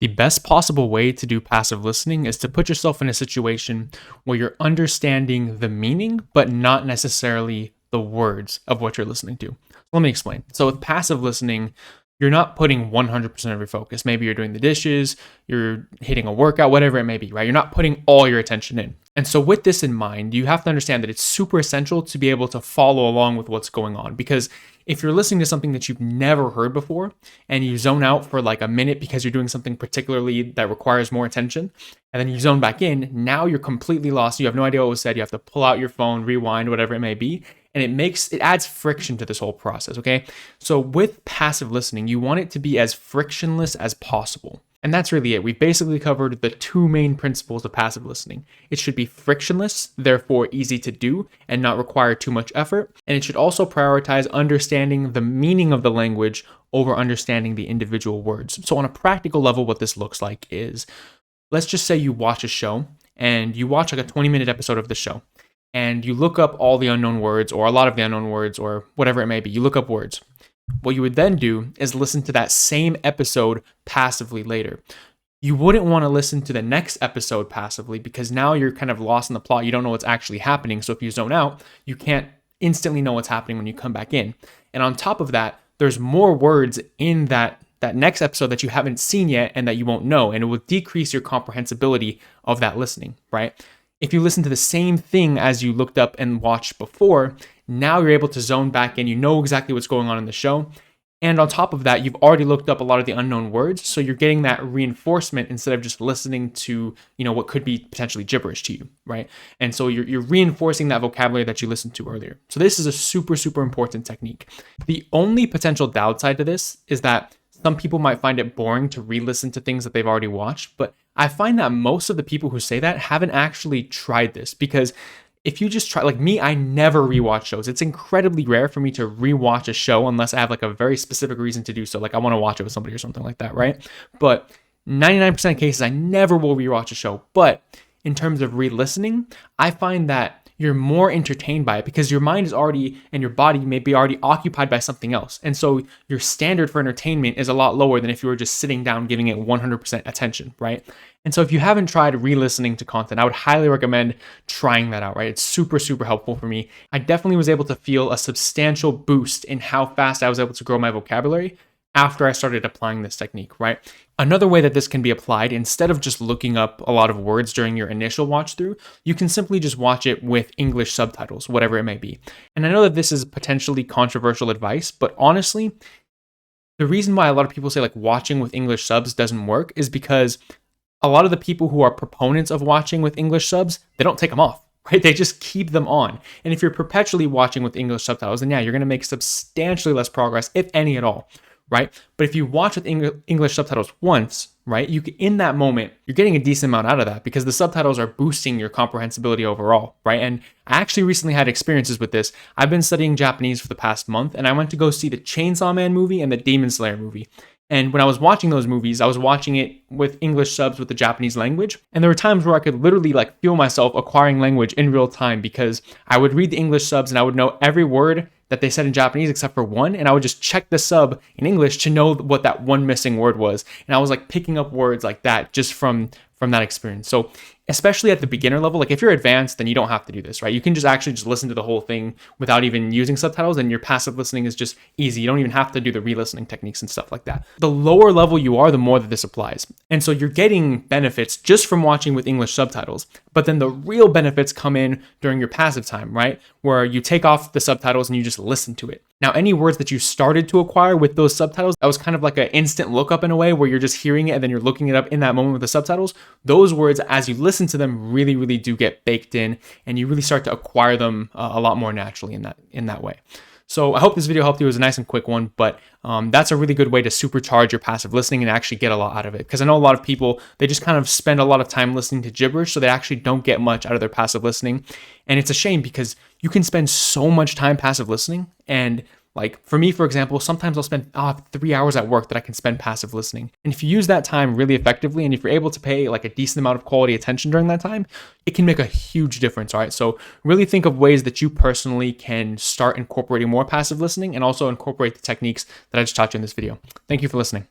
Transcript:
The best possible way to do passive listening is to put yourself in a situation where you're understanding the meaning, but not necessarily the words of what you're listening to. Let me explain. So with passive listening, you're not putting 100% of your focus. Maybe you're doing the dishes, you're hitting a workout, whatever it may be, right? You're not putting all your attention in. And so with this in mind, you have to understand that it's super essential to be able to follow along with what's going on. Because if you're listening to something that you've never heard before and you zone out for like a minute because you're doing something particularly that requires more attention, and then you zone back in, now you're completely lost. You have no idea what was said. You have to pull out your phone, rewind, whatever it may be. And it adds friction to this whole process, okay? So with passive listening, you want it to be as frictionless as possible. And that's really it. We've basically covered the two main principles of passive listening. It should be frictionless, therefore easy to do and not require too much effort. And it should also prioritize understanding the meaning of the language over understanding the individual words. So on a practical level, what this looks like is, let's just say you watch a show and you watch like a 20-minute episode of the show. And you look up all the unknown words or a lot of the unknown words or whatever it may be. You look up words. What you would then do is listen to that same episode passively later. You wouldn't want to listen to the next episode passively because now you're kind of lost in the plot. You don't know what's actually happening. So if you zone out, you can't instantly know what's happening when you come back in. And on top of that, there's more words in that next episode that you haven't seen yet and that you won't know. And it will decrease your comprehensibility of that listening, right? If you listen to the same thing as you looked up and watched before, now you're able to zone back in. You know exactly what's going on in the show. And on top of that, you've already looked up a lot of the unknown words. So you're getting that reinforcement instead of just listening to, what could be potentially gibberish to you, right? And so you're reinforcing that vocabulary that you listened to earlier. So this is a super, super important technique. The only potential downside to this is that some people might find it boring to re-listen to things that they've already watched, but I find that most of the people who say that haven't actually tried this, because if you just try, like me, I never rewatch shows. It's incredibly rare for me to rewatch a show unless I have like a very specific reason to do so. Like I want to watch it with somebody or something like that, right? But 99% of cases, I never will rewatch a show. But in terms of re-listening, I find that you're more entertained by it because your mind is already and your body may be already occupied by something else. And so your standard for entertainment is a lot lower than if you were just sitting down giving it 100% attention, right? And so if you haven't tried re-listening to content, I would highly recommend trying that out, right? It's super, super helpful for me. I definitely was able to feel a substantial boost in how fast I was able to grow my vocabulary after I started applying this technique, right? Another way that this can be applied, instead of just looking up a lot of words during your initial watch through, you can simply just watch it with English subtitles, whatever it may be. And I know that this is potentially controversial advice, but honestly, the reason why a lot of people say like watching with English subs doesn't work is because a lot of the people who are proponents of watching with English subs, they don't take them off, right? They just keep them on. And if you're perpetually watching with English subtitles, then yeah, you're going to make substantially less progress, if any at all, right? But if you watch with English subtitles once, right, in that moment, you're getting a decent amount out of that because the subtitles are boosting your comprehensibility overall, right? And I actually recently had experiences with this. I've been studying Japanese for the past month, and I went to go see the Chainsaw Man movie and the Demon Slayer movie. And when I was watching those movies, I was watching it with English subs with the Japanese language. And there were times where I could literally like feel myself acquiring language in real time because I would read the English subs and I would know every word that they said in Japanese except for one. And I would just check the sub in English to know what that one missing word was. And I was like picking up words like that just from that experience. So especially at the beginner level, like if you're advanced, then you don't have to do this, right? You can just actually just listen to the whole thing without even using subtitles, and your passive listening is just easy. You don't even have to do the re-listening techniques and stuff like that. The lower level you are, the more that this applies. And so you're getting benefits just from watching with English subtitles, but then the real benefits come in during your passive time, right? Where you take off the subtitles and you just listen to it. Now, any words that you started to acquire with those subtitles, that was kind of like an instant lookup in a way where you're just hearing it and then you're looking it up in that moment with the subtitles. Those words, as you listen to them, really, really do get baked in, and you really start to acquire them a lot more naturally in that way. So I hope this video helped you. It was a nice and quick one, but that's a really good way to supercharge your passive listening and actually get a lot out of it. Because I know a lot of people, they just kind of spend a lot of time listening to gibberish, so they actually don't get much out of their passive listening. And it's a shame because you can spend so much time passive listening, and like for me, for example, sometimes I'll spend 3 hours at work that I can spend passive listening. And if you use that time really effectively, and if you're able to pay like a decent amount of quality attention during that time, it can make a huge difference, all right? So really think of ways that you personally can start incorporating more passive listening and also incorporate the techniques that I just taught you in this video. Thank you for listening.